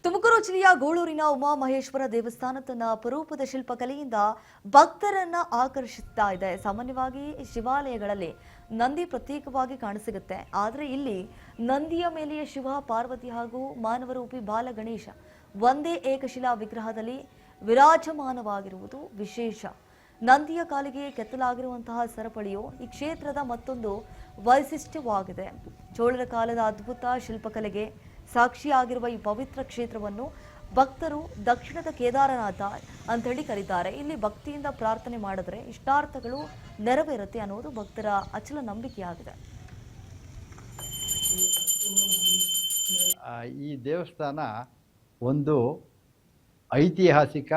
ತುಮಕೂರು ಜಿಲ್ಲೆಯ ಗೋಳೂರಿನ ಉಮಾಮಹೇಶ್ವರ ದೇವಸ್ಥಾನ ತನ್ನ ಅಪರೂಪದ ಶಿಲ್ಪಕಲೆಯಿಂದ ಭಕ್ತರನ್ನ ಆಕರ್ಷಿಸ್ತಾ ಇದೆ. ಸಾಮಾನ್ಯವಾಗಿ ಶಿವಾಲಯಗಳಲ್ಲಿ ನಂದಿ ಪ್ರತ್ಯೇಕವಾಗಿ ಕಾಣಸಿಗುತ್ತೆ. ಆದರೆ ಇಲ್ಲಿ ನಂದಿಯ ಮೇಲೆಯೇ ಶಿವ, ಪಾರ್ವತಿ ಹಾಗೂ ಮಾನವರೂಪಿ ಬಾಲಗಣೇಶ ಒಂದೇ ಏಕಶಿಲಾ ವಿಗ್ರಹದಲ್ಲಿ ವಿರಾಜಮಾನವಾಗಿರುವುದು ವಿಶೇಷ. ನಂದಿಯ ಕಾಲಿಗೆ ಕೆತ್ತಲಾಗಿರುವಂತಹ ಸರಪಳಿಯು ಈ ಕ್ಷೇತ್ರದ ಮತ್ತೊಂದು ವೈಶಿಷ್ಟ್ಯವಾಗಿದೆ. ಚೋಳರ ಕಾಲದ ಅದ್ಭುತ ಶಿಲ್ಪಕಲೆಗೆ ಸಾಕ್ಷಿಯಾಗಿರುವ ಈ ಪವಿತ್ರ ಕ್ಷೇತ್ರವನ್ನು ಭಕ್ತರು ದಕ್ಷಿಣದ ಕೇದಾರನಾಥ ಅಂತೇಳಿ ಕರೀತಾರೆ. ಇಲ್ಲಿ ಭಕ್ತಿಯಿಂದ ಪ್ರಾರ್ಥನೆ ಮಾಡಿದ್ರೆ ಇಷ್ಟಾರ್ಥಗಳು ನೆರವೇರುತ್ತೆ ಅನ್ನೋದು ಭಕ್ತರ ಅಚಲ ನಂಬಿಕೆಯಾಗಿದೆ. ಈ ದೇವಸ್ಥಾನ ಒಂದು ಐತಿಹಾಸಿಕ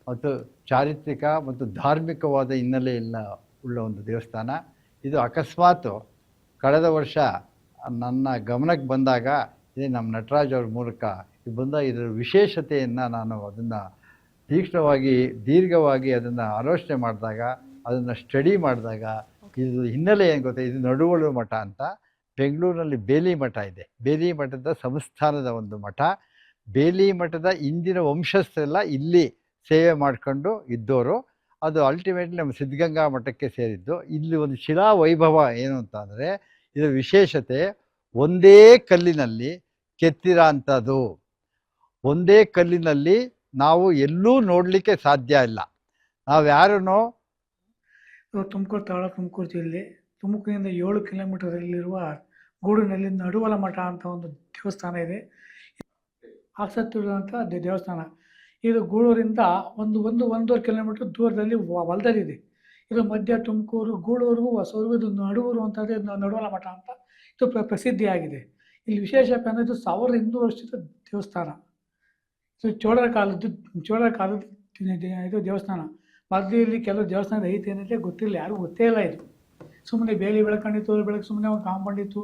ಮತ್ತು ಚಾರಿತ್ರಿಕ ಮತ್ತು ಧಾರ್ಮಿಕವಾದ ಹಿನ್ನೆಲೆಯನ್ನ ಉಳ್ಳ ಒಂದು ದೇವಸ್ಥಾನ. ಇದು ಅಕಸ್ಮಾತ್ ಕಳೆದ ವರ್ಷ ನನ್ನ ಗಮನಕ್ಕೆ ಬಂದಾಗ ಇದೇ ನಮ್ಮ ನಟರಾಜ್ ಅವ್ರ ಮೂಲಕ ಬಂದಾಗ ಇದರ ವಿಶೇಷತೆಯನ್ನು ನಾನು ಅದನ್ನು ತೀಕ್ಷ್ಣವಾಗಿ ದೀರ್ಘವಾಗಿ ಅದನ್ನು ಆಲೋಚನೆ ಮಾಡಿದಾಗ, ಅದನ್ನು ಸ್ಟಡಿ ಮಾಡಿದಾಗ ಇದು ಹಿನ್ನೆಲೆ ಏನು ಗೊತ್ತಾ, ಇದು ನಡುವಳು ಮಠ ಅಂತ ಬೆಂಗಳೂರಿನಲ್ಲಿ ಬೇಲಿ ಮಠ ಇದೆ. ಬೇಲಿ ಮಠದ ಸಂಸ್ಥಾನದ ಒಂದು ಮಠ. ಬೇಲಿ ಮಠದ ಇಂದಿನ ವಂಶಸ್ಥರೆಲ್ಲ ಇಲ್ಲಿ ಸೇವೆ ಮಾಡಿಕೊಂಡು ಇದ್ದವರು. ಅದು ಅಲ್ಟಿಮೇಟ್ಲಿ ನಮ್ಮ ಸಿದ್ಧಗಂಗಾ ಮಠಕ್ಕೆ ಸೇರಿದ್ದು. ಇಲ್ಲಿ ಒಂದು ಶಿಲಾ ವೈಭವ ಏನು ಅಂತ ಅಂದರೆ, ಇದರ ವಿಶೇಷತೆ ಒಂದೇ ಕಲ್ಲಿನಲ್ಲಿ ಕೆತ್ತಿರ ಅಂಥದ್ದು. ಒಂದೇ ಕಲ್ಲಿನಲ್ಲಿ ನಾವು ಎಲ್ಲೂ ನೋಡಲಿಕ್ಕೆ ಸಾಧ್ಯ ಇಲ್ಲ. ನಾವು ಯಾರೂ ತುಮಕೂರು ತಾಳ ತುಮಕೂರು ಜಿಲ್ಲೆ ತುಮಕೂರಿನಿಂದ 7 ಕಿಲೋಮೀಟರಲ್ಲಿರುವ ಗೂಡಿನಲ್ಲಿ ನಡುವಲ ಮಠ ಅಂತ ಒಂದು ದೇವಸ್ಥಾನ ಇದೆ. ಆಸಕ್ತಿರುವಂಥ ದೇವಸ್ಥಾನ ಇದು ಗೂಳೂರಿಂದ ಒಂದೂವರೆ ಕಿಲೋಮೀಟರ್ ದೂರದಲ್ಲಿ ಹೊಲದಲ್ಲಿದೆ. ಇದು ಮಧ್ಯ ತುಮಕೂರು ಗೂಳೂರು ಹೊಸೂರು ಇದು ನಡುವರು ಅಂತಂದರೆ ನಡುವಲ ಮಠ ಅಂತ ಇದು ಪ್ರಸಿದ್ಧಿಯಾಗಿದೆ. ಇಲ್ಲಿ ವಿಶೇಷ ಅಂದರೆ ಇದು 1200 ವರ್ಷದ ದೇವಸ್ಥಾನ. ಇದು ಚೋಳರ ಕಾಲದ ಇದು ದೇವಸ್ಥಾನ. ಮೊದಲು ಕೆಲವು ದೇವಸ್ಥಾನದ ಐತೆ ಏನಂದರೆ ಗೊತ್ತಿಲ್ಲ, ಯಾರಿಗೂ ಗೊತ್ತೇ ಇಲ್ಲ. ಇದು ಸುಮ್ಮನೆ ಬೇಲಿ ಬೆಳಕಂಡಿತ್ತು, ಬೆಳಕು ಸುಮ್ಮನೆ ಒಂದು ಕಾಂಪೌಂಡ್ ಇತ್ತು.